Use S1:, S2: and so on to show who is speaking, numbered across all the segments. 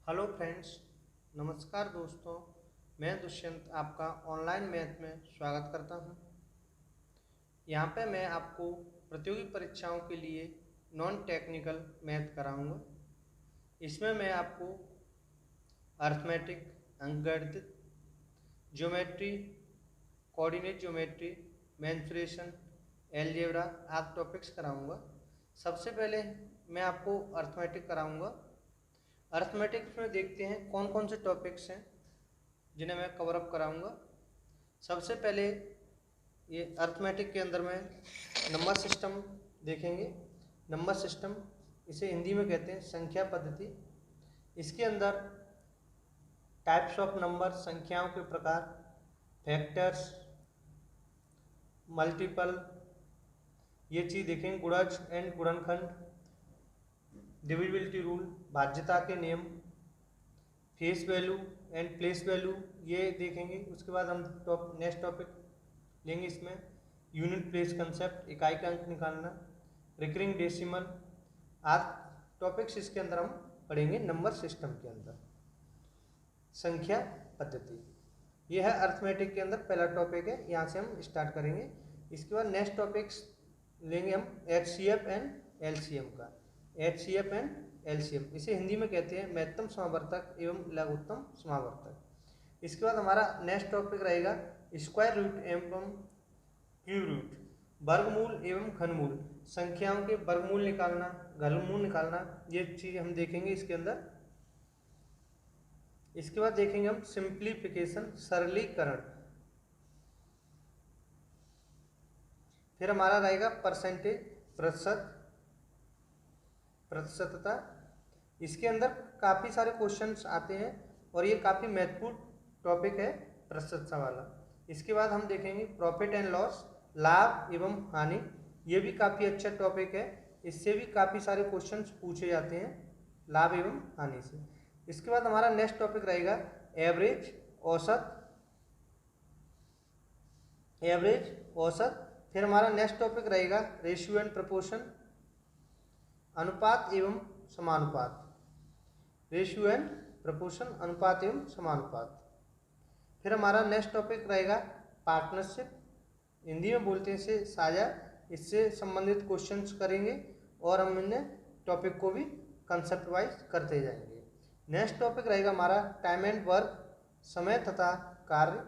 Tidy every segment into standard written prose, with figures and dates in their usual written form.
S1: Hello friends, नमस्कार दोस्तों। मैं दुष्यंत आपका ऑनलाइन मैथ में स्वागत करता हूं। यहाँ पे मैं आपको प्रतियोगी परीक्षाओं के लिए नॉन टेक्निकल मैथ कराऊंगा। इसमें मैं आपको अर्थमेटिक, अंकगणित, geometry, coordinate geometry, mensuration, algebra आदि टॉपिक्स कराऊंगा। सबसे पहले मैं आपको अर्थमेटिक कराऊंगा। अर्थमेटिक्स में देखते हैं कौन कौन से टॉपिक्स हैं जिन्हें मैं कवर अप कराऊंगा। सबसे पहले ये अर्थमेटिक के अंदर में नंबर सिस्टम देखेंगे। नंबर सिस्टम, इसे हिंदी में कहते हैं संख्या पद्धति। इसके अंदर टाइप्स ऑफ नंबर, संख्याओं के प्रकार, फैक्टर्स, मल्टीपल, ये चीज़ देखेंगे। गुणज एंड गुणनखंड, डिविजिबिलिटी रूल, भाज्यता के नियम, face value and place value, ये देखेंगे। उसके बाद हम नेक्स्ट टॉपिक लेंगे इसमें यूनिट प्लेस कंसेप्ट, इकाई का अंक निकालना, रिकरिंग डेसिमल आदि टॉपिक्स इसके अंदर हम पढ़ेंगे। नंबर सिस्टम के अंदर संख्या पद्धति, यह है अर्थमेटिक के अंदर पहला टॉपिक है, यहाँ से हम स्टार्ट करेंगे। इसके बाद नेक्स्ट टॉपिक्स लेंगे हम HCF एंड LCM का। HCF एंड LCM, इसे हिंदी में कहते हैं महत्तम समावर्तक एवं लघुत्तम समावर्तक। इसके बाद हमारा नेक्स्ट टॉपिक रहेगा स्क्वायर रूट एवं क्यूब रूट, वर्गमूल एवं घनमूल, संख्याओं के वर्गमूल निकालना, घनमूल निकालना, ये चीज हम देखेंगे इसके अंदर। इसके बाद देखेंगे हम सिंप्लीफिकेशन, सरलीकरण। फिर हमारा रहेगा परसेंटेज, प्रतिशत, प्रतिशतता। इसके अंदर काफ़ी सारे क्वेश्चंस आते हैं और ये काफ़ी महत्वपूर्ण टॉपिक है प्रतिशतता वाला। इसके बाद हम देखेंगे प्रॉफिट एंड लॉस, लाभ एवं हानि, ये भी काफ़ी अच्छा टॉपिक है। इससे भी काफ़ी सारे क्वेश्चंस पूछे जाते हैं लाभ एवं हानि से। इसके बाद हमारा नेक्स्ट टॉपिक रहेगा एवरेज, औसत, एवरेज, औसत। फिर हमारा नेक्स्ट टॉपिक रहेगा रेशियो एंड प्रपोर्शन, अनुपात एवं समानुपात, रेशियो एंड प्रपोर्शन, अनुपात एवं समानुपात। फिर हमारा नेक्स्ट टॉपिक रहेगा पार्टनरशिप, हिंदी में बोलते हैं इसे साझा। इससे संबंधित क्वेश्चंस करेंगे और हम इन टॉपिक को भी कंसेप्ट वाइज करते जाएंगे। नेक्स्ट टॉपिक रहेगा हमारा टाइम एंड वर्क, समय तथा कार्य,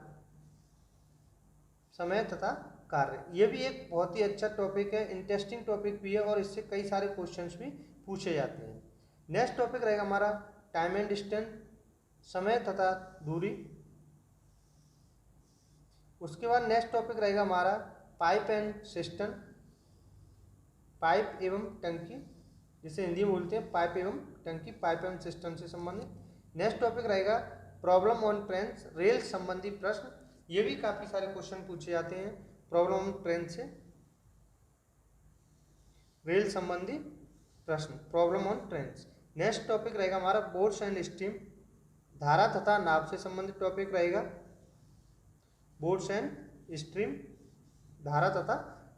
S1: समय तथा कार्य। ये भी एक बहुत ही अच्छा टॉपिक है, इंटरेस्टिंग टॉपिक भी है और इससे कई सारे क्वेश्चंस भी पूछे जाते हैं। नेक्स्ट टॉपिक रहेगा हमारा टाइम एंड डिस्टेंस, समय तथा दूरी। उसके बाद नेक्स्ट टॉपिक रहेगा हमारा पाइप एंड सिस्टम, पाइप एवं टंकी, जिसे हिंदी में बोलते हैं पाइप एवं टंकी, पाइप एवं सिस्टम से संबंधित। नेक्स्ट टॉपिक रहेगा प्रॉब्लम ऑन ट्रेन्स, रेल संबंधी प्रश्न। ये भी काफी सारे क्वेश्चन पूछे जाते हैं प्रॉब्लम ऑन ट्रेन से, रेल संबंधी प्रश्न, problem on trains. Next topic रहेगा हमारा बोर्ड्स एंड स्ट्रीम, धारा तथा नाव से संबंधित टॉपिक रहेगा। बोर्ड्स एंड स्ट्रीम, धारा तथा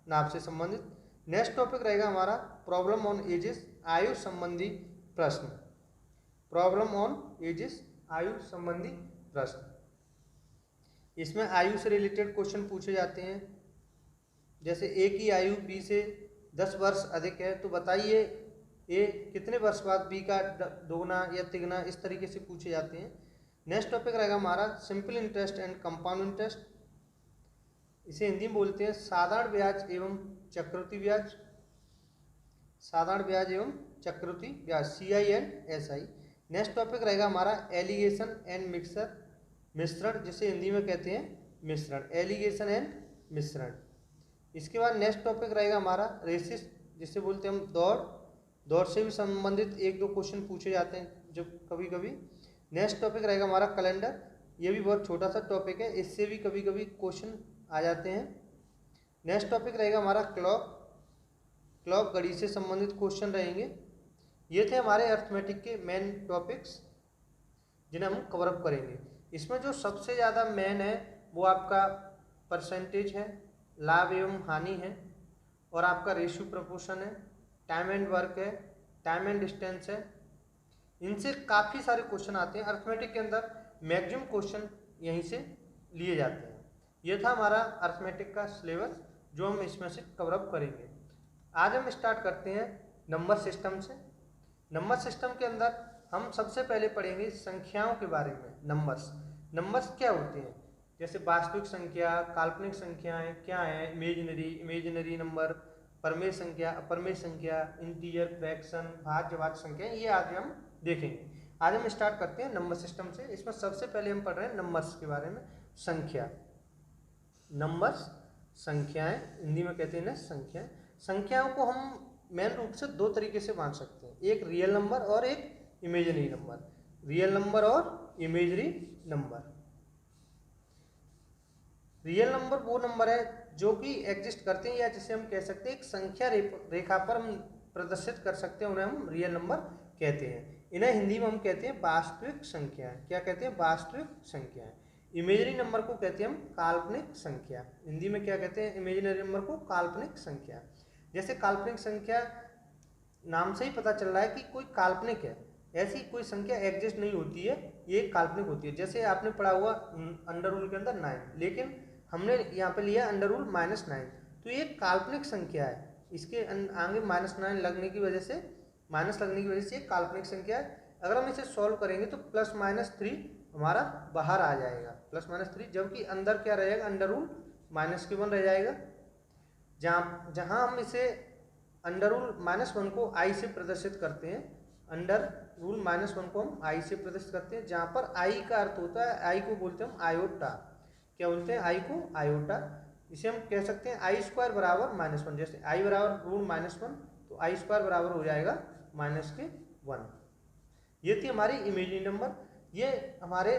S1: नाव से संबंधित। नेक्स्ट टॉपिक रहेगा हमारा प्रॉब्लम ऑन एजेस, आयु संबंधी प्रश्न, प्रॉब्लम ऑन एजेस, आयु संबंधी प्रश्न। इसमें आयु से रिलेटेड क्वेश्चन पूछे जाते हैं, जैसे ए की आयु बी से 10 वर्ष अधिक है तो बताइए ए कितने वर्ष बाद बी का दोगुना या तिगुना, इस तरीके से पूछे जाते हैं। नेक्स्ट टॉपिक रहेगा हमारा simple interest and compound interest, इसे हिंदी में बोलते हैं साधारण ब्याज एवं चक्रवृद्धि ब्याज, साधारण ब्याज एवं चक्रवृद्धि ब्याज, CI and SI। Next topic रहेगा हमारा एलिगेशन एंड मिक्सर, मिश्रण, जिसे हिंदी में कहते हैं मिश्रण, एलिगेशन एंड मिश्रण। इसके बाद नेक्स्ट टॉपिक रहेगा हमारा रेसिस, जिसे बोलते हैं हम दौड़, दौड़ से भी संबंधित एक दो क्वेश्चन पूछे जाते हैं जो कभी कभी। नेक्स्ट टॉपिक रहेगा हमारा कैलेंडर, ये भी बहुत छोटा सा टॉपिक है, इससे भी कभी कभी क्वेश्चन आ जाते हैं। नेक्स्ट टॉपिक रहेगा हमारा क्लॉक, क्लॉक घड़ी से संबंधित क्वेश्चन रहेंगे। ये थे हमारे अर्थमेटिक के मेन टॉपिक्स जिन्हें हम कवर अप करेंगे। इसमें जो सबसे ज़्यादा मेन है वो आपका परसेंटेज है, लाभ एवं हानि है, और आपका रेशियो प्रपोर्शन है, टाइम एंड वर्क है, टाइम एंड डिस्टेंस है, इनसे काफ़ी सारे क्वेश्चन आते हैं। अर्थमेटिक के अंदर मैक्सिमम क्वेश्चन यहीं से लिए जाते हैं। ये था हमारा अर्थमेटिक का सिलेबस जो हम इसमें से कवर अप करेंगे। आज हम स्टार्ट करते हैं नंबर सिस्टम से। नंबर सिस्टम के अंदर हम सबसे पहले पढ़ेंगे संख्याओं के बारे में। नंबर्स क्या होते हैं, जैसे वास्तविक संख्या, काल्पनिक संख्याएं क्या हैं, इमेजिनरी नंबर, परमेय संख्या, अपरमेय संख्या, इंटीजर, फ्रैक्शन, भाज्य संख्या, ये आगे हम देखेंगे। आज हम स्टार्ट करते हैं नंबर सिस्टम से। इसमें सबसे पहले हम पढ़ रहे हैं नंबर्स के बारे में। संख्या, नंबर्स संख्याएं, हिंदी में कहते हैं ना संख्या। संख्याओं को हम मेन रूप से दो तरीके से बांट सकते हैं, एक रियल नंबर और एक इमेजिनरी नंबर। रियल नंबर और इमेजिनरी नंबर। रियल नंबर वो नंबर है जो कि एग्जिस्ट करते हैं, या जिसे हम कह सकते हैं एक संख्या रेखा पर हम प्रदर्शित कर सकते हैं, उन्हें हम रियल नंबर कहते हैं। इन्हें हिंदी में हम कहते हैं वास्तविक संख्याएं। क्या कहते हैं? वास्तविक संख्याएं। इमेजिनरी नंबर को कहते हैं हम काल्पनिक संख्या। हिंदी में क्या कहते हैं? इमेजिनरी नंबर को काल्पनिक संख्या। जैसे काल्पनिक संख्या नाम से ही पता चल रहा है कि कोई काल्पनिक है, ऐसी कोई संख्या एग्जिस्ट नहीं होती है, ये काल्पनिक होती है। जैसे आपने पढ़ा हुआ अंडर रूल के अंदर 9, लेकिन हमने यहाँ पे लिया अंडर रूल -9, तो ये काल्पनिक संख्या है। इसके आगे -9 लगने की वजह से, माइनस लगने की वजह से ये काल्पनिक संख्या है। अगर हम इसे सॉल्व करेंगे तो +-3 हमारा बाहर आ जाएगा, +-3, जबकि अंदर क्या रहेगा? अंडर रूल -1 रह जाएगा। जहाँ हम इसे अंडर रूल -1 को आई से प्रदर्शित करते हैं, अंडर रूल -1 को हम आई से प्रदर्शित करते हैं, जहाँ पर आई का अर्थ होता है, आई को बोलते हैं हम आयोटा। क्या बोलते हैं? आई को आयोटा। इसे हम कह सकते हैं I² बराबर -1। जैसे आई बराबर रूल -1, तो I² बराबर हो जाएगा -1। ये थी हमारी इमेजिनरी नंबर। ये हमारे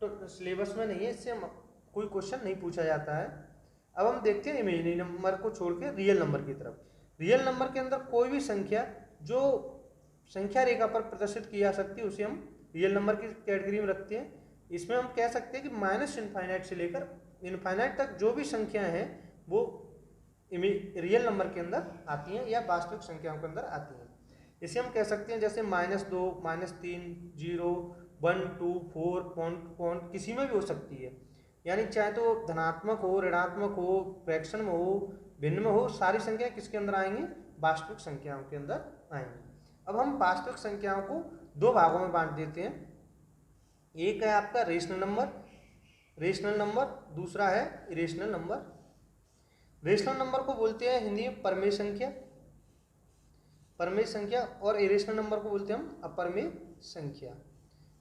S1: तो सिलेबस में नहीं है, इससे कोई क्वेश्चन नहीं पूछा जाता है। अब हम देखते हैं इमेजिनरी नंबर को छोड़ के रियल नंबर की तरफ। रियल नंबर के अंदर कोई भी संख्या जो संख्या रेखा पर प्रदर्शित की जा सकती है, उसे हम रियल नंबर की कैटेगरी में रखते हैं। इसमें हम कह सकते हैं कि -∞ से लेकर इनफाइनाइट तक जो भी संख्याएं हैं वो रियल नंबर के अंदर आती हैं या वास्तविक संख्याओं के अंदर आती हैं। इसे हम कह सकते हैं जैसे -2, -3, 0, 1, 2, 4, पॉइंट किसी में भी हो सकती है। यानी चाहे तो धनात्मक हो, ऋणात्मक हो, फ्रैक्शन में हो, भिन्न में हो, सारी संख्याएं किसके अंदर आएंगी? वास्तविक संख्याओं के अंदर आएंगी। अब हम वास्तविक संख्याओं को दो भागों में बांट देते हैं। एक है आपका रेशनल नंबर, दूसरा है इरेशनल नंबर। रेशनल नंबर को बोलते हैं हिंदी में परमेय संख्या, और इरेशनल नंबर को बोलते हैं हम अपरमेय संख्या।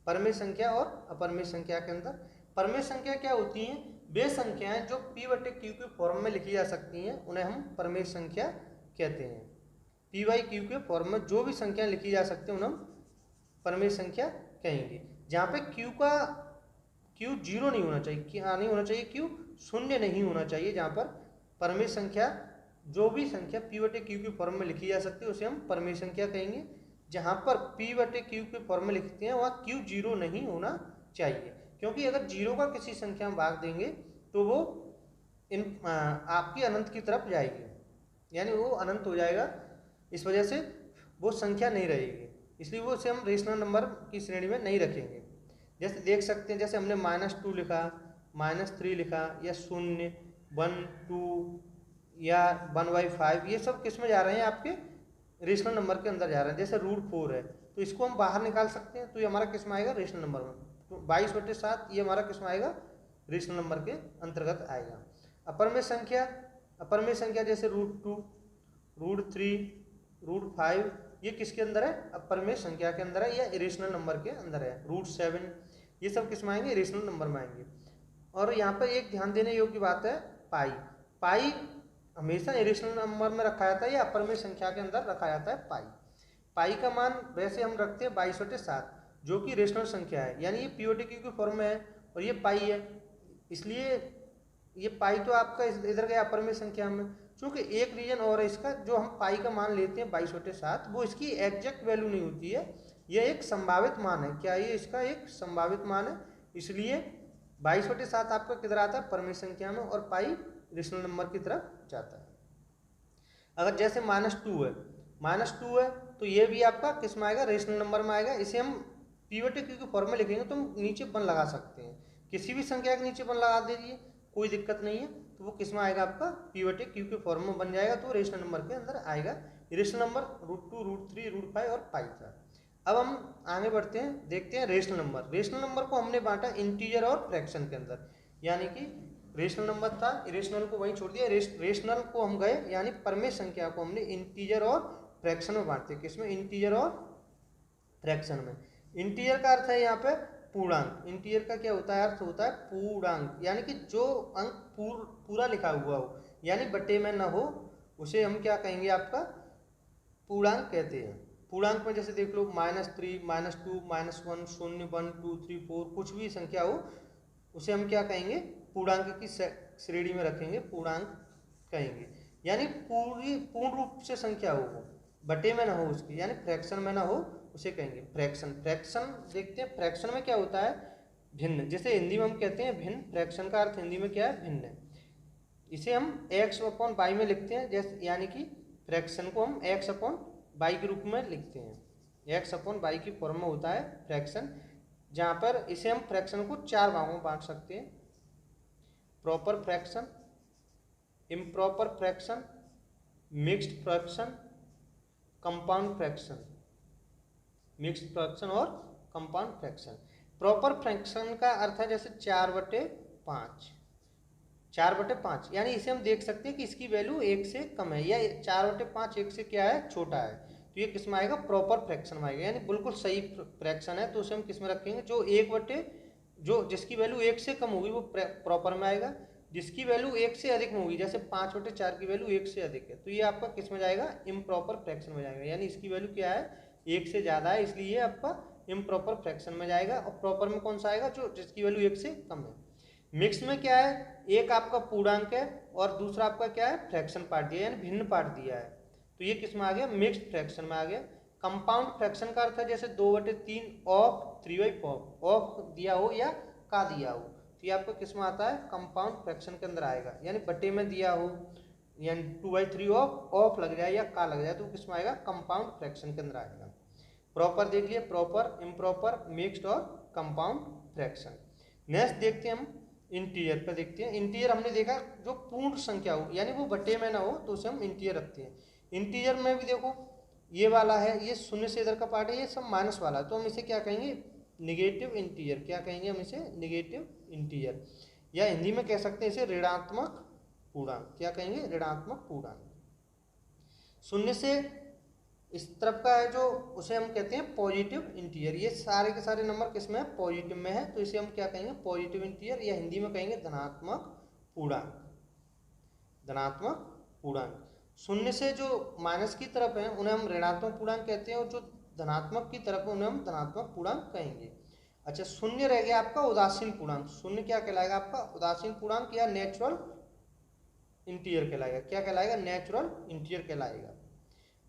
S1: परमेय संख्या और अपरमेय संख्या के अंदर परमेय संख्या क्या होती हैं? वे संख्याएं जो P/Q के फॉर्म में लिखी जा सकती हैं, उन्हें हम परमेय संख्या कहते हैं। P/Q के फॉर्म में जो भी संख्याएं लिखी जा सकती हैं उन्हें हम परमेय संख्या कहेंगे। जहाँ पे Q 0 नहीं होना चाहिए, क्या नहीं होना चाहिए? Q 0 नहीं होना चाहिए। जहाँ पर परमेय संख्या, जो भी संख्या P/Q के फॉर्म में लिखी जा सकती है उसे हम परमेय संख्या कहेंगे। जहाँ पर P/Q के फॉर्म में लिखते हैं वहाँ Q 0 नहीं होना चाहिए, क्योंकि अगर 0 का किसी संख्या में भाग देंगे तो वो आपकी अनंत की तरफ जाएगी, यानी वो अनंत हो जाएगा। इस वजह से वो संख्या नहीं रहेगी, इसलिए वो उसे हम रेशनल नंबर की श्रेणी में नहीं रखेंगे। जैसे देख सकते हैं, जैसे हमने -2 लिखा, -3 लिखा, या 0, 1, 2 या 1/5, ये सब किस में जा रहे हैं? आपके रेशनल नंबर के अंदर जा रहे हैं। जैसे √4 है तो इसको हम बाहर निकाल सकते हैं, तो ये हमारा किस में आएगा? रेशनल नंबर में। तो 22/7 ये हमारा किस में आएगा? रेशनल नंबर के अंतर्गत आएगा। अपरमेय संख्या जैसे √2, √3, √5, ये किसके अंदर है? अपरमेय संख्या के अंदर है या इरेशनल नंबर के अंदर है। √7, ये सब किस में आएंगे? इरेशनल नंबर में आएंगे। और यहाँ पर एक ध्यान देने योग्य बात है, पाई हमेशा इरेशनल नंबर में रखा जाता है या अपरमेय संख्या के अंदर रखा जाता है। पाई का मान वैसे हम रखते हैं 22/7, जो कि रेशनल संख्या है, यानी ये P/Q के फॉर्म में है और ये पाई है, इसलिए ये पाई तो आपका इधर गया अपरमेय संख्या में। चूँकि एक रीजन और है इसका, जो हम पाई का मान लेते हैं 22/7, वो इसकी एग्जैक्ट वैल्यू नहीं होती है, यह एक संभावित मान है। क्या ये इसका एक संभावित मान है? इसलिए 22/7 आपका किधर आता है? परमेय संख्या में, और पाई रेशनल नंबर की तरफ जाता है। अगर जैसे -2 है, तो ये भी आपका किस में आएगा, रेशनल नंबर में आएगा। इसे हम पीओटी क्यू के फॉर्म में लिखेंगे तो हम नीचे 1 लगा सकते हैं, किसी भी संख्या के नीचे 1 लगा दीजिए, कोई दिक्कत नहीं है। तो वो किस में आएगा, आपका पीओटी क्यू के फॉर्म में बन जाएगा, तो रेशनल नंबर के अंदर आएगा। रेशनल नंबर √2, √3, √5 और पाई था। अब हम आगे बढ़ते हैं, देखते हैं रेशनल नंबर। रेशनल नंबर को हमने बांटा इंटीजर और फ्रैक्शन के अंदर, यानी कि रेशनल नंबर था, इरेशनल को वहीं छोड़ दिया, रेशनल को हम गए, यानी परमेय संख्या को हमने इंटीजर और फ्रैक्शन में बांटते हैं। किसमें, इंटीजर और फ्रैक्शन में। इंटीजर का अर्थ है यहाँ पे पूर्णांक। इंटीजर का क्या होता है, अर्थ होता है पूर्णांक, यानी कि जो अंक पूरा लिखा हुआ हो, यानी बटे में न हो, उसे हम क्या कहेंगे, आपका पूर्णांक कहते हैं। पूर्णांक में जैसे देख लो -3, -2, -1, 0, 1, 2, 3, 4, कुछ भी संख्या हो उसे हम क्या कहेंगे, पूर्णांक की श्रेणी में रखेंगे, पूर्णांक कहेंगे। यानी पूर्ण रूप से संख्या हो, बटे में ना हो उसकी, यानी फ्रैक्शन में ना हो, उसे कहेंगे फ्रैक्शन। फ्रैक्शन देखते हैं, फ्रैक्शन में क्या होता है, भिन्न। जैसे हिंदी में हम कहते हैं भिन्न, फ्रैक्शन का अर्थ हिंदी में क्या है, भिन्न। इसे हम x/y में लिखते हैं, जैसे यानी कि फ्रैक्शन को हम x/y के रूप में लिखते हैं। x/y की फॉर्म में होता है फ्रैक्शन, जहाँ पर इसे हम फ्रैक्शन को 4 भागों में बांट सकते हैं, proper fraction, improper fraction, mixed fraction, compound fraction. Mixed fraction और कंपाउंड फ्रैक्शन। प्रॉपर फ्रैक्शन का अर्थ है जैसे 4/5, 4/5, यानी इसे हम देख सकते हैं कि इसकी वैल्यू 1 से कम है, या 4/5 1 से क्या है, छोटा है, तो ये किस में आएगा, प्रॉपर फ्रैक्शन में आएगा, यानी बिल्कुल सही फ्रैक्शन है, तो उसे हम किस में रखेंगे, जो जिसकी वैल्यू 1 से कम होगी वो प्रॉपर में आएगा, जिसकी वैल्यू 1 से अधिक होगी, जैसे 5/4 की वैल्यू 1 से अधिक है, तो ये आपका किस में जाएगा, इम्प्रॉपर फ्रैक्शन में जाएगा, यानी इसकी वैल्यू क्या है, 1 से ज़्यादा है, इसलिए ये आपका इम्प्रॉपर फ्रैक्शन में जाएगा। और प्रॉपर में कौन सा आएगा, जो जिसकी वैल्यू 1 से कम है। मिक्स में क्या है, एक आपका पूर्णांक है और दूसरा आपका क्या है, फ्रैक्शन पार्ट दिया है, यानी भिन्न पार्ट दिया है, तो ये किस में आ गया, मिक्स्ड फ्रैक्शन में आ गया। कंपाउंड फ्रैक्शन का अर्थ है जैसे 2/3 ऑफ 3/4, ऑफ दिया हो या का दिया हो, तो ये आपको किस में आता है, कंपाउंड फ्रैक्शन के अंदर आएगा, यानी बटे में दिया हो, यानी 2/3 ऑफ लग जाए या का लग जाए, तो किस में आएगा, कंपाउंड फ्रैक्शन के अंदर आएगा। प्रॉपर देख लिए, प्रॉपर, इम्प्रॉपर, मिक्स्ड और कंपाउंड फ्रैक्शन। नेक्स्ट देखते हैं हम इंटीजर पे, देखते हैं इंटीजर हमने देखा जो पूर्ण संख्या हो, यानी वो बटे में ना हो, तो उसे हम इंटीजर रखते हैं। इंटीजर में भी देखो ये वाला है, ये 0 से इधर का पार्ट है, ये सब माइनस वाला है, तो हम इसे क्या कहेंगे, निगेटिव इंटीजर। क्या कहेंगे हम इसे, निगेटिव इंटीजर, या हिंदी में कह सकते हैं इसे ऋणात्मक पूर्णांक। क्या कहेंगे, ऋणात्मक पूर्णांक। 0 से इस तरफ का है जो, उसे हम कहते हैं पॉजिटिव इंटीजर। ये सारे के सारे नंबर किस में है, पॉजिटिव में है, तो इसे हम क्या कहेंगे, पॉजिटिव इंटीजर, या हिंदी में कहेंगे धनात्मक पूर्णांक। धनात्मक पूर्णांक। 0 से जो माइनस की तरफ है उन्हें हम ऋणात्मक पूर्णांक कहते हैं, और जो धनात्मक की तरफ है उन्हें हम धनात्मक पूर्णांक कहेंगे। अच्छा, 0 रह गया आपका उदासीन पूर्णांक। 0 क्या कहलाएगा आपका, उदासीन पूर्णांक या नेचुरल इंटीजर कहलाएगा। क्या कहलाएगा, नेचुरल इंटीजर कहलाएगा।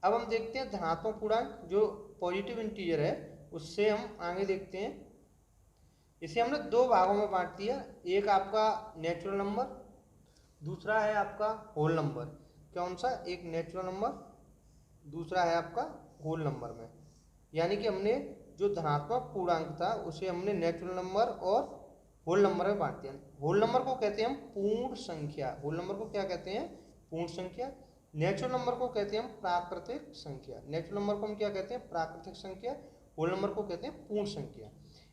S1: अब हम देखते हैं धनात्मक पूर्णांक, जो पॉजिटिव इंटीजर है, उससे हम आगे देखते हैं। इसे हमने 2 भागों में बांट दिया, एक आपका नेचुरल नंबर, दूसरा है आपका होल नंबर। कौन सा, एक नेचुरल नंबर, दूसरा है आपका होल नंबर में, यानी कि हमने जो धनात्मक पूर्णांक था उसे हमने नेचुरल नंबर और होल नंबर में बांट दिया। होल नंबर को कहते हैं हम पूर्ण संख्या, होल नंबर को क्या कहते हैं, पूर्ण संख्या। नेचुरल नंबर को कहते हैं हम प्राकृतिक संख्या। नेचुरल नंबर को हम क्या कहते हैं, प्राकृतिक संख्या। होल नंबर को कहते हैं पूर्ण संख्या।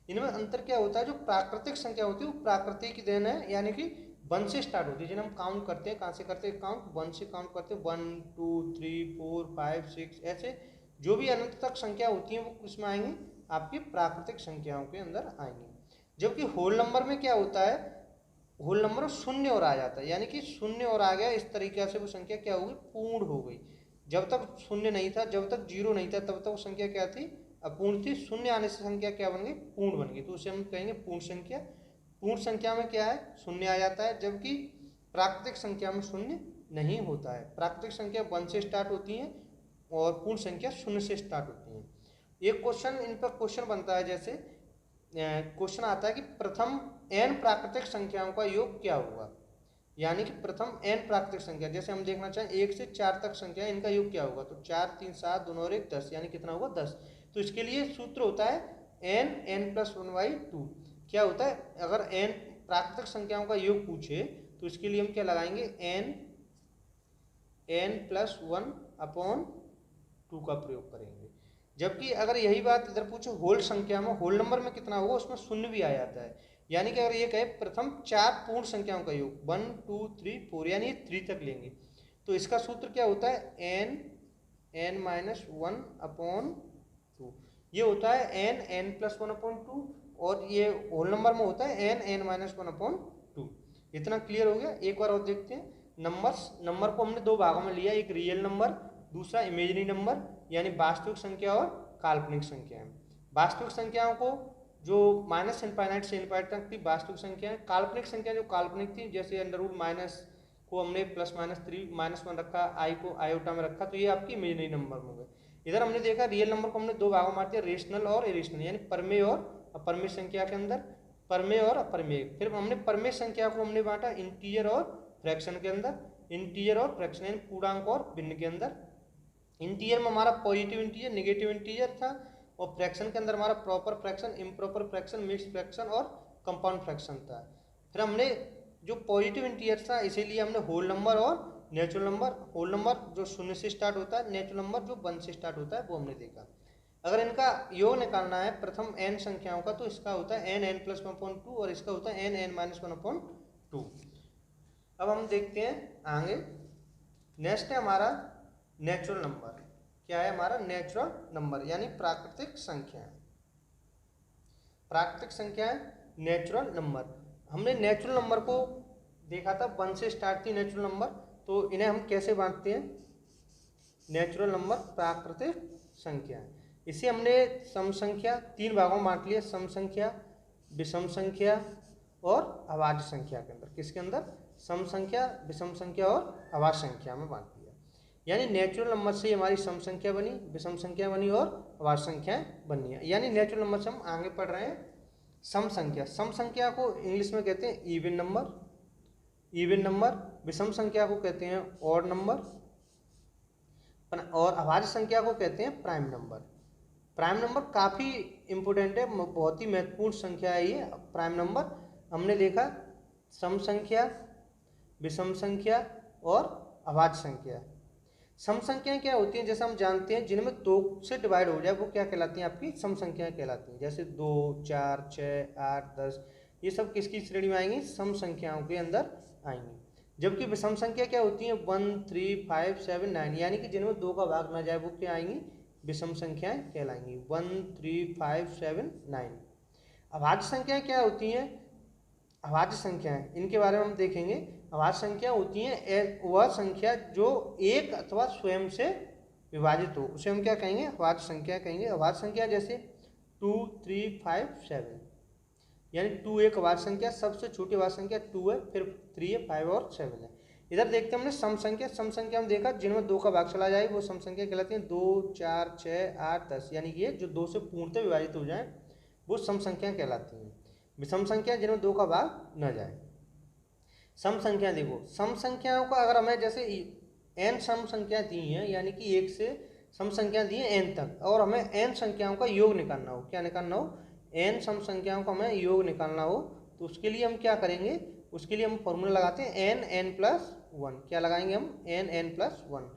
S1: इनमें अंतर क्या होता है, जो प्राकृतिक संख्या होती है वो प्रकृति की देन है, यानी कि 1 से स्टार्ट होती है। जिन्हें हम काउंट करते हैं, कहाँ से करते हैं काउंट, 1 से काउंट करते हैं, 1 2 3 4 5 6, ऐसे जो भी अनंत तक संख्या होती है वो किसमें आएंगी, आपकी प्राकृतिक संख्याओं के अंदर आएंगी। जबकि होल नंबर में क्या होता है, होल नंबर 0 और आ जाता है, यानी कि 0 और आ गया, इस तरीके से वो संख्या क्या होगी, पूर्ण हो गई। जब तक 0 नहीं था, जब तक 0 नहीं था, तब तक वो संख्या क्या थी, अपूर्ण थी। 0 आने से संख्या क्या बन गई, पूर्ण बन गई, तो उसे हम कहेंगे पूर्ण संख्या। पूर्ण संख्या में क्या है, 0 आ जाता है, जबकि प्राकृतिक संख्या में 0 नहीं होता है। प्राकृतिक संख्या 1 से स्टार्ट होती है और पूर्ण संख्या 0 से स्टार्ट होती है। एक क्वेश्चन, इन पर क्वेश्चन बनता है, जैसे क्वेश्चन आता है कि प्रथम n प्राकृतिक संख्याओं का योग क्या होगा। यानी कि प्रथम n प्राकृतिक संख्या, जैसे हम देखना चाहें 1 से 4 तक संख्या इनका योग क्या होगा, तो 4 3 7 2 और 1 10, यानी कितना होगा 10। तो इसके लिए सूत्र होता है n+1/2। क्या होता है, अगर n प्राकृतिक संख्याओं का योग पूछे तो इसके लिए हम क्या लगाएंगे, n+1/2 का प्रयोग करेंगे। जबकि अगर यही बात इधर पूछो होल संख्या में, होल नंबर में कितना होगा, उसमें शून्य भी आ जाता है। यानी कि अगर ये कहे प्रथम 4 पूर्ण संख्याओं का योग 1 2 3 4, यानी 3 तक लेंगे, तो इसका सूत्र क्या होता है, n+1/2। ये होता है n+1/2, और ये होल नंबर में होता है n+1/2। इतना क्लियर हो गया। एक बार और देखते हैं नंबर को हमने दो भागों में लिया, एक रियल नंबर, दूसरा इमेजिनरी नंबर, यानी वास्तविक संख्या और काल्पनिक संख्या। वास्तविक संख्याओं को जो माइनस इनफाइनाइट से इनफाइनाइट तक थी वास्तविक संख्या है, काल्पनिक संख्या जो काल्पनिक थी, जैसे अंडर रूट माइनस को हमने +-3 -1 रखा, आई को आयोटा में रखा, तो ये आपकी इमेजिनरी नंबर हो गए। इधर हमने देखा रियल नंबर को हमने दो भागों में बांट, रेशनल और इरेशनल, यानी परमेय और अपरमेय संख्या के अंदर, परमेय और अपरमेय। फिर हमने परमेय संख्या को हमने बांटा इंटीजर और फ्रैक्शन के अंदर, इंटीजर और फ्रैक्शन यानी पूर्णांक और भिन्न के अंदर। इंटीजर में हमारा पॉजिटिव इंटीजर, नेगेटिव इंटीजर था, और फ्रैक्शन के अंदर हमारा proper fraction, improper fraction, mixed fraction और कंपाउंड फ्रैक्शन था। फिर हमने जो पॉजिटिव इंटीजर था इसीलिए हमने होल नंबर और नेचुरल नंबर, होल नंबर जो 0 से स्टार्ट होता है, नेचुरल नंबर जो 1 से स्टार्ट होता है, वो हमने देखा। अगर इनका योग निकालना है प्रथम n संख्याओं का, तो इसका होता है n+1/2 और इसका होता है n-1/2। अब हम देखते हैं आगे, नेक्स्ट है हमारा नेचुरल नंबर। क्या है हमारा नेचुरल नंबर, यानी प्राकृतिक संख्या। प्राकृतिक संख्या है नेचुरल नंबर। हमने नेचुरल नंबर को देखा था 1 से स्टार्ट थी नेचुरल नंबर, तो इन्हें हम कैसे बांटते हैं, नेचुरल नंबर प्राकृतिक संख्या। इसे हमने सम संख्या 3 भागों में बांट लिया, सम संख्या, विषम संख्या और अभाज्य संख्या के अंदर। किसके अंदर, सम संख्या, विषम संख्या और अभाज्य संख्या में बांट दिया। यानी नेचुरल नंबर से हमारी सम संख्या बनी, विषम संख्या बनी और अभाज्य संख्याएं बनी है। यानी नेचुरल नंबर से हम आगे पढ़ रहे हैं सम संख्या। सम संख्या को इंग्लिश में कहते हैं इवन नंबर, इवन नंबर। विषम संख्या को कहते हैं ऑड नंबर, और अभाज्य संख्या को कहते हैं प्राइम नंबर। प्राइम नंबर काफ़ी इंपॉर्टेंट है, बहुत ही महत्वपूर्ण संख्या है ये प्राइम नंबर। हमने देखा सम संख्या, विषम संख्या और अभाज्य संख्या। सम संख्याएं क्या होती हैं, जैसे हम जानते हैं जिनमें 2 से डिवाइड हो जाए वो क्या कहलाती हैं, आपकी सम संख्याएं कहलाती हैं। जैसे 2 4 6 8 10, ये सब किसकी श्रेणी में आएंगी, सम संख्याओं के अंदर आएंगी। जबकि विषम संख्या क्या होती है 1 3 5 7 9, यानी कि जिनमें 2 का भाग ना जाए वो क्या आएंगी, विषम संख्याएं कहलाएंगी। 1 3 5 7 9। अभाज्य संख्याएं क्या होती हैं, अभाज्य संख्याएं इनके बारे में हम देखेंगे। अभाज्य संख्या होती हैं वह संख्या जो एक अथवा स्वयं से विभाजित हो, उसे हम क्या कहेंगे, अभाज्य संख्या कहेंगे। अभाज्य संख्या जैसे 2 3 5 7, यानी 2 एक अभाज्य संख्या, सबसे छोटी अभाज्य संख्या 2 है, फिर 3 है, 5 और 7 है। इधर देखते हैं हमने सम संख्या। सम संख्या हम देखा जिनमें 2 का भाग चला जाए वो सम संख्या कहलाती है। 2 4 6 8 10, यानी कि ये जो 2 से पूर्णतः विभाजित हो जाए वो सम संख्या कहलाती हैं। विषम संख्या जिनमें 2 का भाग न जाए। सम संख्या देखो, सम संख्याओं का अगर हमें जैसे n सम संख्या दी हैं, यानी कि 1 से सम संख्या दी है n तक, और हमें n संख्याओं का योग निकालना हो, क्या निकालना हो, n सम संख्याओं का हमें योग निकालना हो, तो उसके लिए हम क्या करेंगे, उसके लिए हम फॉर्मूला लगाते हैं n+1। क्या लगाएंगे हम, n+1।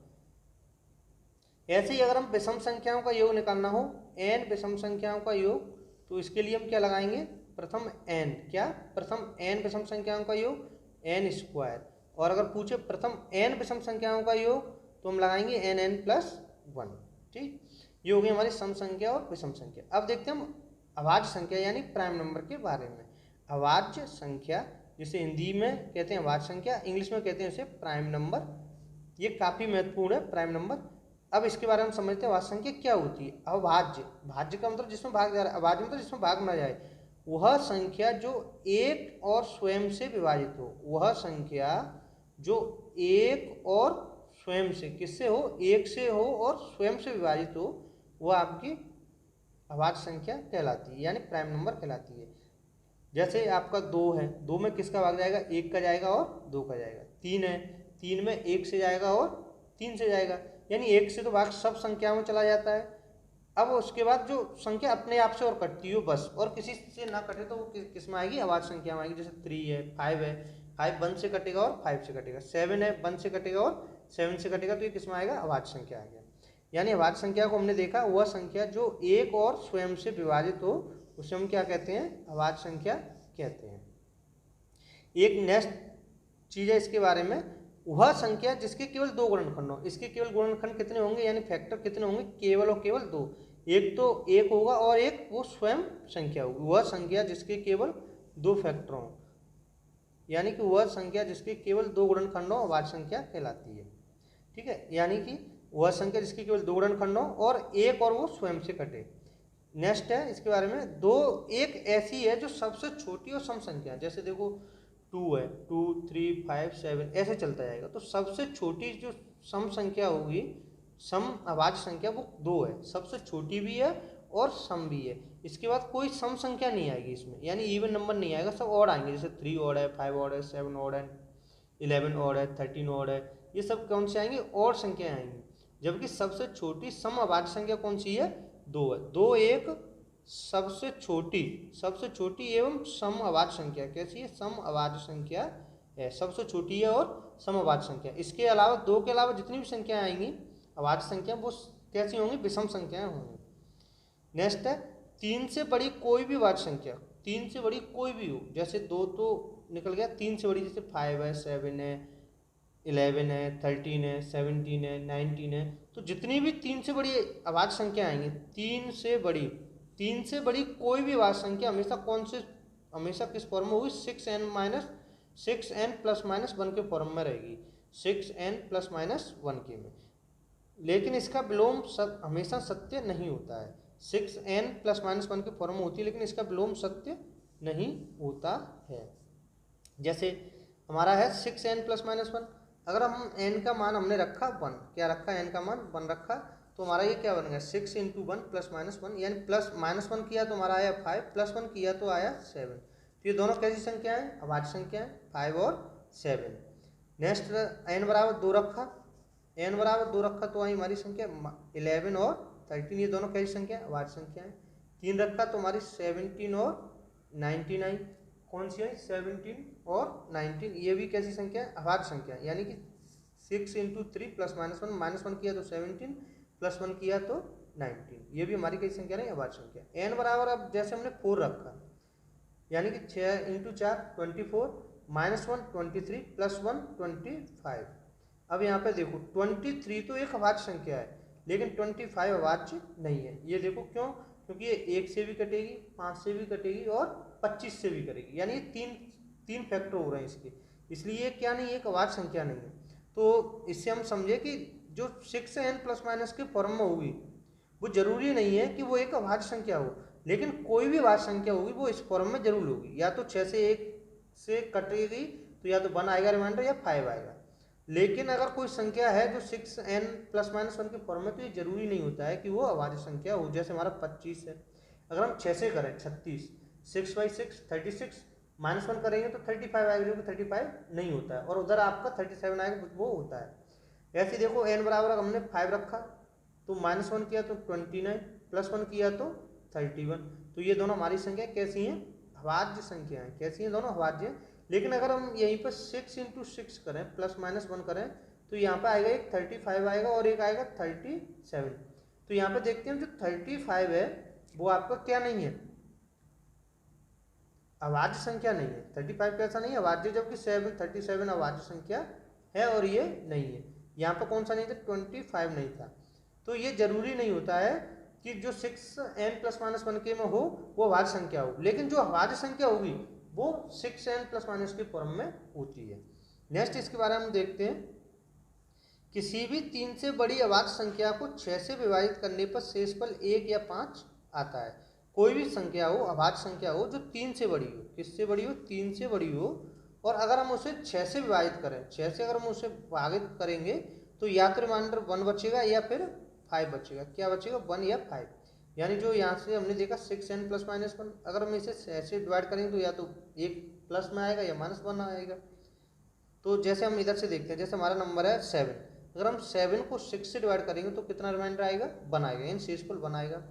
S1: ऐसे ही अगर हम विषम संख्याओं का योग निकालना हो, n विषम संख्याओं का योग, तो इसके लिए हम क्या लगाएंगे, प्रथम n, क्या प्रथम n विषम संख्याओं का योग n², और अगर पूछे प्रथम n विषम संख्याओं का योग तो हम लगाएंगे n+1। ठीक, ये हो गई हमारी सम संख्या और विषम संख्या। अब देखते हैं हम अभाज्य संख्या यानी प्राइम नंबर के बारे में। अभाज्य संख्या जिसे हिंदी में कहते हैं अभाज्य संख्या, इंग्लिश में कहते हैं इसे प्राइम नंबर। ये काफ़ी महत्वपूर्ण है प्राइम नंबर। अब इसके बारे में समझते हैं अभाज्य संख्या क्या होती है। अभाज्य, भाज्य का मतलब जिसमें भाग जा रहा है, अभाज्य मतलब जिसमें भाग ना जाए। वह संख्या जो एक और स्वयं से विभाजित हो, वह संख्या जो एक और स्वयं से, किससे हो, एक से हो और स्वयं से विभाजित हो, वह आपकी अभाज्य संख्या कहलाती है, यानी प्राइम नंबर कहलाती है। जैसे आपका 2 है, 2 में किसका भाग जाएगा, 1 का जाएगा और 2 का जाएगा। 3 है, 3 में 1 से जाएगा और 3 से जाएगा, यानी 1 से तो भाग सब संख्याओं में चला जाता है। अब उसके बाद जो संख्या अपने आप से और कटती हो बस, और किसी से ना कटे तो वो किस में आएगी, अभाज्य संख्या में आएगी। जैसे 3 है, 5 है, 5 1 से कटेगा और 5 से कटेगा। 7 है, 1 से कटेगा और 7 से कटेगा, तो ये किस में आएगा, अभाज्य संख्या आ गया। यानी अभाज्य संख्या को हमने देखा वह संख्या जो एक और स्वयं से विभाजित हो उसे हम क्या कहते हैं, अभाज्य संख्या कहते हैं। एक नेक्स्ट चीज है इसके बारे में, वह संख्या जिसके केवल 2 गुणनखंड हो। इसके केवल गुणनखंड कितने होंगे, यानी फैक्टर कितने होंगे, केवल और केवल 2। एक तो 1 होगा और एक वो स्वयं संख्या होगी। वह संख्या जिसके केवल 2 फैक्टर हों, यानी कि वह संख्या जिसके केवल 2 गुणनखंड हो अभाज्य संख्या कहलाती है। ठीक है, यानी कि वह संख्या जिसके केवल 2 गुणनखंड हो और एक और वो स्वयं से कटे। नेक्स्ट है इसके बारे में, दो एक ऐसी है जो सबसे छोटी और सम संख्या है। जैसे देखो 2 है, 2 3 5 7 ऐसे चलता जाएगा, तो सबसे छोटी जो सम संख्या होगी, सम अभाज्य संख्या, वो 2 है। सबसे छोटी भी है और सम भी है। इसके बाद कोई सम संख्या नहीं आएगी इसमें, यानी इवन नंबर नहीं आएगा, सब ऑड आएंगे। जैसे 3 ऑड है, 5 ऑड है, 7 ऑड है, 11 ऑड है, 13 ऑड है, ये सब कौन से आएंगे, ऑड संख्या आएंगी। जबकि सबसे छोटी सम अभाज्य संख्या कौन सी है, 2 है। 2 एक सबसे छोटी एवं सम अभाज्य संख्या, कैसी है, सम अभाज्य संख्या है, सबसे छोटी है और सम अभाज्य संख्या। इसके अलावा 2 के अलावा जितनी भी संख्याएं आएंगी अभाज्य संख्या, वो कैसी होंगी, विषम संख्याएं होंगी। नेक्स्ट है 3 से बड़ी कोई भी अभाज्य संख्या, 3 से बड़ी कोई भी हो, जैसे 2 तो निकल गया, 3 से बड़ी जैसे 5 है, 7 है, 11 है, 13 है, 17 है, 19 है, तो जितनी भी 3 से बड़ी अभाज्य संख्या आएंगी, 3 से बड़ी कोई भी अभाज्य संख्या हमेशा किस फॉर्म में होगी, 6n प्लस माइनस 1 के फॉर्म में रहेगी, 6n प्लस माइनस 1 के में। लेकिन इसका विलोम हमेशा सत्य नहीं होता है। 6n प्लस माइनस 1 के फॉर्म में होती है, लेकिन इसका विलोम सत्य नहीं होता है। जैसे हमारा है 6n प्लस माइनस 1, अगर हम n का मान हमने रखा 1, क्या रखा, n का मान 1 रखा, तो हमारा ये क्या बन गया, 6 × 1 प्लस माइनस 1, यानी प्लस माइनस 1 किया तो हमारा आया 5, प्लस 1 किया तो आया 7। तो ये दोनों कैसी संख्या है, अभाज्य संख्या है, 5 और 7। नेक्स्ट n बराबर 2 रखा, तो आई हमारी संख्या 11 और 13, ये दोनों कैसी संख्या है, अभाज्य संख्या है। 3 रखा तो हमारी 17 और 19 आई, कौन सी है, 17 और 19, ये भी कैसी संख्या है, अभाज्य संख्या है। यानी कि 6 × 3 प्लस माइनस 1, माइनस 1 किया तो 17, प्लस 1 किया तो 19, ये भी हमारी कैसी संख्या नहीं, अभाज्य संख्या। n बराबर, अब जैसे हमने 4 रखा, यानी कि 6 × 4 24, माइनस 1 23, प्लस 1 25। अब यहाँ पे देखो 23 तो एक अभाज्य संख्या है, लेकिन 25 अभाज्य नहीं है। ये देखो क्यों, क्योंकि ये 1 से भी कटेगी, 5 से भी कटेगी और 25 से भी करेगी, यानी ये तीन फैक्टर हो रहे हैं इसके, इसलिए ये क्या नहीं, एक अभाज्य संख्या नहीं है। तो इससे हम समझे कि जो 6n प्लस माइनस के फॉर्म में होगी, वो जरूरी नहीं है कि वो एक अभाज्य संख्या हो, लेकिन कोई भी अभाज्य संख्या होगी वो इस फॉर्म में जरूर होगी। या तो 6 से 1 से कटेगी तो या तो 1 आएगा रिमाइंडर, या 5 आएगा। लेकिन अगर कोई संख्या है जो 6n प्लस माइनस 1 के फॉर्म में, तो ये जरूरी नहीं होता है कि वो अभाज्य संख्या हो। जैसे हमारा 25 है, अगर हम 6 से करें 36, 6 × 6 36, माइनस 1 करेंगे तो 35 आएगा, जो कि 35 नहीं होता है, और उधर आपका 37 आएगा, वो होता है। ऐसे देखो n बराबर हमने 5 रखा, तो माइनस 1 किया तो 29, प्लस 1 किया तो 31, तो ये दोनों हमारी संख्या कैसी हैं, अभाज्य संख्या है। कैसी हैं, दोनों अभाज्य हैं। लेकिन अगर हम यहीं पर 6 × 6 करें, प्लस माइनस 1 करें, तो यहाँ पे आएगा एक 35 आएगा और एक आएगा 37। तो यहाँ पे देखते हैं जो 35 है वो आपका क्या नहीं है, अभाज्य संख्या नहीं है। 35 कैसा नहीं है, अभाज्य, जबकि 37 अभाज्य संख्या है और ये नहीं है। यहाँ पर कौन सा नहीं था, 25 नहीं था। तो ये जरूरी नहीं होता है कि जो 6n प्लस माइनस 1 के में हो वो अभाज्य संख्या हो, लेकिन जो अभाज्य संख्या होगी वो 6n प्लस माइनस के फॉर्म में होती है। नेक्स्ट इसके बारे में हम देखते हैं, किसी भी 3 से बड़ी अभाज्य संख्या को 6 से विभाजित करने पर शेषफल 1 या 5 आता है। कोई भी संख्या हो, अभाज्य संख्या हो, जो 3 से बड़ी हो, किससे बड़ी हो, 3 से बड़ी हो, और अगर हम उसे 6 से विभाजित करें, 6 से अगर हम उसे विभाजित करेंगे तो या तो रिमाइंडर 1 बचेगा या फिर 5 बचेगा। क्या बचेगा, 1 या 5। यानी जो यहाँ से हमने देखा 6n प्लस माइनस 1, अगर हम इसे ऐसे डिवाइड करेंगे तो या तो एक प्लस में आएगा या माइनस 1 आएगा। तो जैसे हम इधर से देखते हैं, जैसे हमारा नंबर है 7, अगर हम 7 को 6 से डिवाइड करेंगे तो कितना रिमाइंडर आएगा, 1 आएगा, यानी शेषफल 1 आएगा।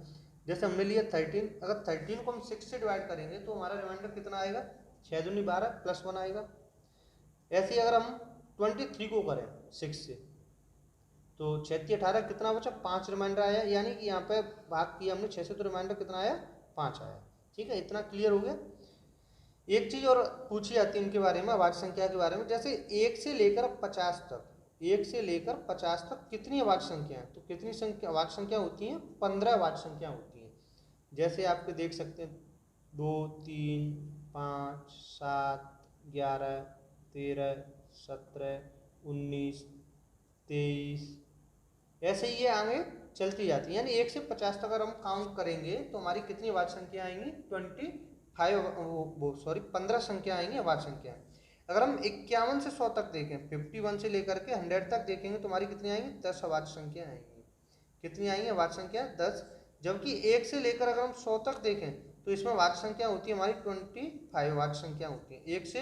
S1: जैसे हमने लिया 13, अगर 13 को हम 6 से डिवाइड करेंगे तो हमारा रिमाइंडर कितना आएगा, 6 दूनी 12 प्लस 1 आएगा। ऐसे ही अगर हम 23 को करें 6 से तो 6 × 18 कितना बचा, 5 रिमाइंडर आया, यानी कि यहाँ पे भाग किया हमने 6 से तो रिमाइंडर कितना आया, 5 आया। ठीक है, इतना क्लियर हो गया। एक चीज और पूछी जाती है इनके बारे में, अभाज्य संख्या के बारे में, जैसे 1 से लेकर 50 तक, 1 से लेकर 50 तक कितनी अभाज्य संख्या है, तो कितनी संख्या अभाज्य संख्या होती हैं, 15 अभाज्य संख्या होती हैं। जैसे आपके देख सकते हैं 2, 3, 5, 7, 11, 13, 17, 19, 23, ऐसे ही ये आगे चलती जाती है। यानी 1 से 50 तक अगर हम काउंट करेंगे तो हमारी कितनी अभाज्य संख्या आएंगी, 15 संख्या आएंगी अभाज्य संख्या। अगर हम 51 से 100 तक देखें, 51 से लेकर के 100 तक देखेंगे तो हमारी कितनी आएंगी, 10 अभाज्य संख्या आएंगी। कितनी आएंगी अभाज्य संख्या, 10। जबकि 1 से लेकर अगर हम 100 तक देखें तो इसमें अभाज्य संख्या होती है हमारी 25 अभाज्य संख्या होती है। 1 से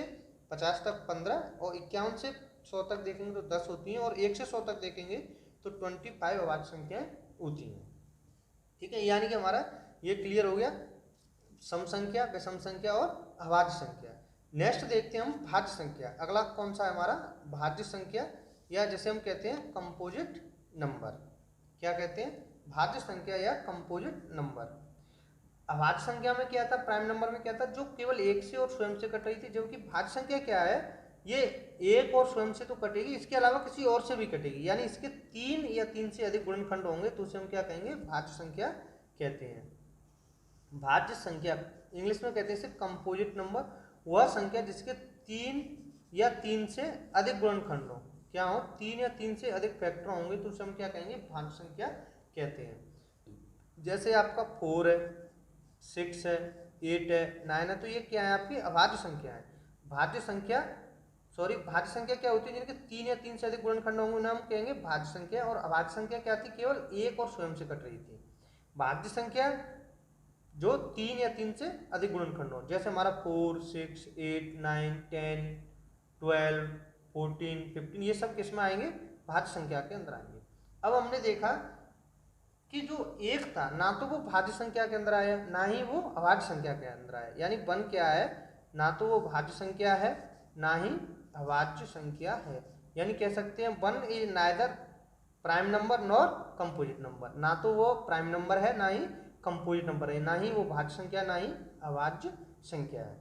S1: 50 तक 15 और 51 से 100 तक देखेंगे तो 10 होती हैं, और 1 से 100 तक देखेंगे तो 25 अभाज्य संख्याएं होती हैं। ठीक है, यानी कि हमारा ये क्लियर हो गया सम संख्या, विषम संख्या और अभाज्य संख्या। नेक्स्ट देखते हैं हम भाज्य संख्या। अगला कौन सा है हमारा, भाज्य संख्या, या जैसे हम कहते हैं कंपोजिट नंबर। क्या कहते हैं, भाज्य संख्या या कंपोजिट नंबर। अभाज्य संख्या में क्या था, प्राइम नंबर में क्या था, जो केवल 1 से और स्वयं से कट रही थी। जबकि भाज्य संख्या क्या है, ये 1 और स्वयं से तो कटेगी, इसके अलावा किसी और से भी कटेगी, यानी इसके 3 या 3 से अधिक गुणनखंड होंगे तो उसे हम क्या कहेंगे, भाज्य संख्या कहते हैं। भाज्य संख्या इंग्लिश में कहते हैं इसे कंपोजिट नंबर, वह संख्या जिसके 3 या 3 से अधिक गुणनखंड हो। क्या हो, 3 या 3 से अधिक फैक्टर होंगे तो उसे हम क्या कहेंगे, भाज्य संख्या कहते हैं। जैसे आपका 4 है, 6 है, 8 है, 9 है, तो ये क्या है, आपकी अभाज्य संख्या है। भाज्य संख्या भाज्य संख्या क्या होती है, जिनके 3 या 3 से अधिक गुणनखंड होंगे उन्हें हम कहेंगे भाज्य संख्या। और अभाज्य संख्या क्या थी, केवल 1 और स्वयं से कट रही थी। भाज्य संख्या जो 3 या 3 से अधिक गुणनखंड हो, जैसे हमारा 4, 6, 8, 9, 10, 12, 14, 15, ये सब किसमें आएंगे, भाज्य संख्या के अंदर आएंगे। अब हमने देखा कि जो 1 था ना तो वो भाज्य संख्या के अंदर आया, ना ही वो अभाज्य संख्या के अंदर आया। यानी 1 क्या है, ना तो वो भाज्य संख्या है ना ही अभाज्य संख्या है। यानी कह सकते हैं 1 is neither prime number nor composite number. ना तो वो प्राइम नंबर है ना ही कंपोजिट नंबर है, ना ही वो भाज्य संख्या ना ही अभाज्य संख्या है।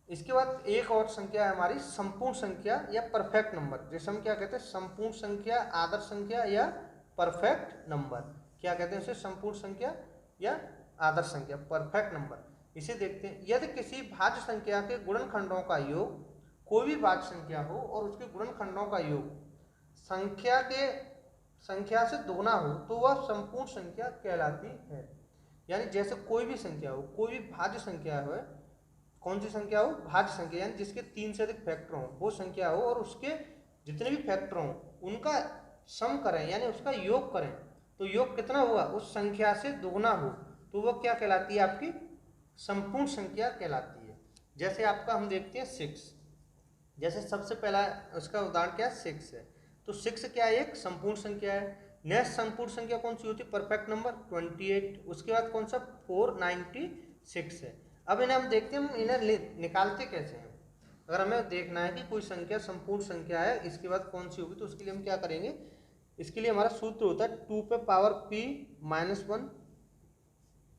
S1: इसके बाद एक और संख्या है हमारी संपूर्ण संख्या या परफेक्ट नंबर, जिसे हम क्या कहते हैं, संपूर्ण संख्या, आदर्श संख्या या परफेक्ट नंबर। क्या कहते हैं इसे, संपूर्ण संख्या या आदर्श संख्या, परफेक्ट नंबर। इसे देखते हैं, यदि किसी भाज्य संख्या के गुणनखंडों का योग कोई भी भाज्य संख्या हो और उसके गुणनखंडों का योग संख्या से दोगुना हो तो वह संपूर्ण संख्या कहलाती है। यानी जैसे कोई भी संख्या हो, कोई भी भाज्य संख्या हो, कौन सी संख्या हो, भाज्य संख्या, यानी जिसके 3 से अधिक फैक्टर हो वो संख्या हो, और उसके जितने भी फैक्टर हो उनका सम करें यानी उसका योग करें तो योग कितना हुआ, उस संख्या से दोगुना हो तो वह क्या कहलाती है, आपकी संपूर्ण संख्या कहलाती है। जैसे आपका हम देखते हैं 6, जैसे सबसे पहला उसका उदाहरण क्या है, 6 है, तो 6 क्या है, एक संपूर्ण संख्या है। नेक्स्ट संपूर्ण संख्या कौन सी होती है, परफेक्ट नंबर 28। उसके बाद कौन सा, 496 है। अब इन्हें हम देखते हैं, हम इन्हें निकालते कैसे हैं। अगर हमें देखना है कि कोई संख्या संपूर्ण संख्या है, इसके बाद कौन सी होगी, तो उसके लिए हम क्या करेंगे, इसके लिए हमारा सूत्र होता है 2 पे पावर p माइनस 1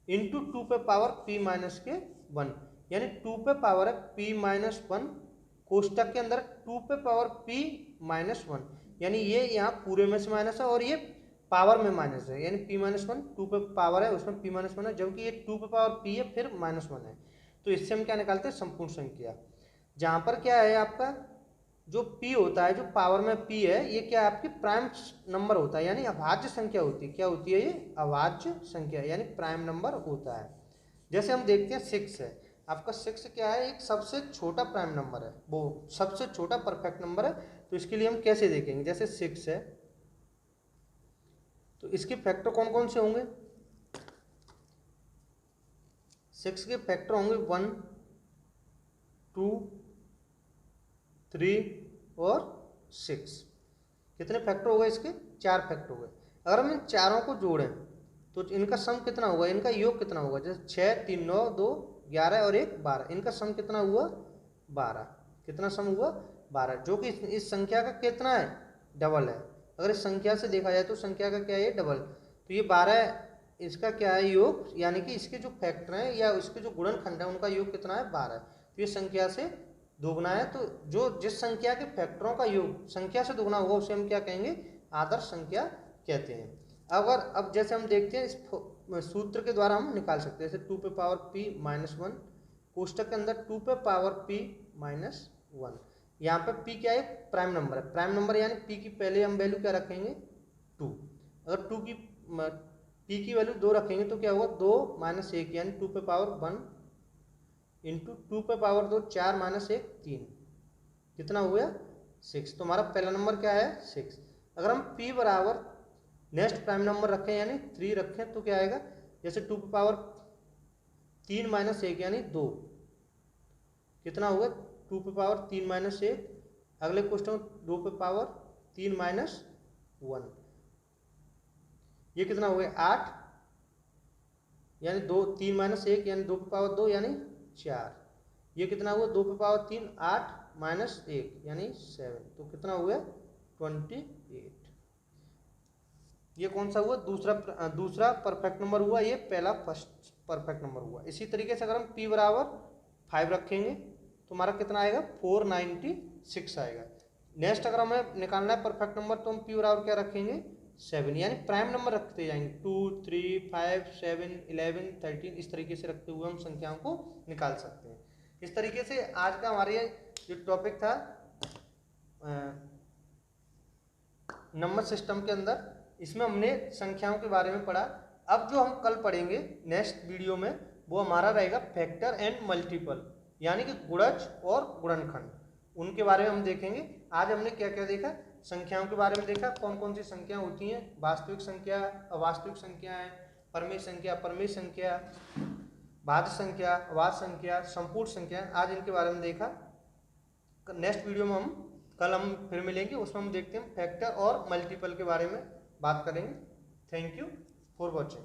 S1: इंटू 2 पे पावर p माइनस के 1, यानी 2 पे पावर है p माइनस 1 कोष्टक के अंदर 2 पे पावर p माइनस 1, यानी ये यहाँ पूरे में से माइनस है और ये पावर में माइनस है, यानी p माइनस 1 2 पे पावर है उसमें p माइनस 1 है, जबकि ये 2 पे पावर p है फिर माइनस 1 है। तो इससे हम क्या निकालते हैं, संपूर्ण संख्या। जहाँ पर क्या है आपका जो p होता है, जो पावर में p है, ये क्या है, आपकी प्राइम नंबर होता है, यानी अभाज्य संख्या होती है। क्या होती है, ये अभाज्य संख्या यानी प्राइम नंबर होता है। जैसे हम देखते हैं 6 है, आपका 6 क्या है, एक सबसे छोटा प्राइम नंबर है, वो सबसे छोटा परफेक्ट नंबर है। तो इसके लिए हम कैसे देखेंगे, जैसे 6 है तो इसके फैक्टर कौन कौन से होंगे, 6 के फैक्टर होंगे 1, 2, 3 और 6। कितने फैक्टर हो गए इसके? 4 फैक्टर हो गए। अगर हम इन चारों को जोड़ें तो इनका सम कितना होगा, इनका योग कितना होगा? जैसे 6, 3, 9, 2, 11 और 1, 12। इनका सम कितना हुआ? 12। कितना सम हुआ? 12, जो कि इस संख्या का कितना है? डबल है। अगर इस संख्या से देखा जाए तो संख्या का क्या है? डबल। तो ये 12 इसका क्या है? योग, यानी कि इसके जो फैक्टर हैं या इसके जो गुणनखंड है उनका योग कितना है? 12। तो ये संख्या से दोगुना है। तो जो जिस संख्या के फैक्टरों का योग संख्या से दोगुना होगा उसे हम क्या कहेंगे? आदर्श संख्या कहते हैं। अब जैसे हम देखते हैं इस सूत्र के द्वारा हम निकाल सकते हैं, जैसे 2 पे पावर p माइनस 1, कोष्टक के अंदर 2 पे पावर p माइनस 1। यहाँ पे p क्या है? प्राइम नंबर है। प्राइम नंबर यानी p की पहले हम वैल्यू क्या रखेंगे? 2। अगर p की वैल्यू 2 रखेंगे तो क्या होगा? 2 माइनस 1 यानी 2 पे पावर 1 इंटू 2 पे पावर 2 4 माइनस 1 3। कितना हो गया? 6। तो हमारा पहला नंबर क्या है? 6। अगर हम p बराबर नेक्स्ट प्राइम नंबर रखें यानी 3 रखें तो क्या आएगा? जैसे 2 पे पावर 3 माइनस 1 यानी 2। कितना होगा? 2 पे पावर 3 माइनस 1। अगले क्वेश्चन 2 पे पावर 3 माइनस 1, ये कितना हो गया? 8 यानी 2, 3 माइनस 1 यानी 2 पे पावर 2 यानी 4। ये कितना हुआ? 2 पे पावर 3 8 माइनस 1 यानी 7। तो कितना हो गया? 28। ये कौन सा हुआ? दूसरा परफेक्ट नंबर हुआ। ये पहला फर्स्ट परफेक्ट नंबर हुआ। इसी तरीके से अगर हम p बराबर 5 रखेंगे तो हमारा कितना आएगा? 496 आएगा। नेक्स्ट अगर हमें निकालना है परफेक्ट नंबर तो हम p बराबर क्या रखेंगे? 7, यानी प्राइम नंबर रखते जाएंगे। 2, 3, 5, 7, 11, 13 इस तरीके से रखते हुए हम संख्याओं को निकाल सकते हैं। इस तरीके से आज का हमारे जो टॉपिक था नंबर सिस्टम के अंदर, इसमें हमने संख्याओं के बारे में पढ़ा। अब जो हम कल पढ़ेंगे नेक्स्ट वीडियो में वो हमारा रहेगा फैक्टर एंड मल्टीपल, यानी कि गुणज और गुणनखंड, उनके बारे में हम देखेंगे। आज हमने क्या क्या देखा? संख्याओं के बारे में देखा, कौन कौन सी संख्या होती हैं, वास्तविक संख्या, अवास्तविक संख्याएं, परमेय संख्या, परमेय संख्या, भाज्य संख्या, अभाज्य संख्या, संपूर्ण संख्या, आज इनके बारे में देखा। नेक्स्ट वीडियो में कल हम फिर मिलेंगे, उसमें हम देखते हैं फैक्टर और मल्टीपल के बारे में बात करेंगे। Thank you for watching.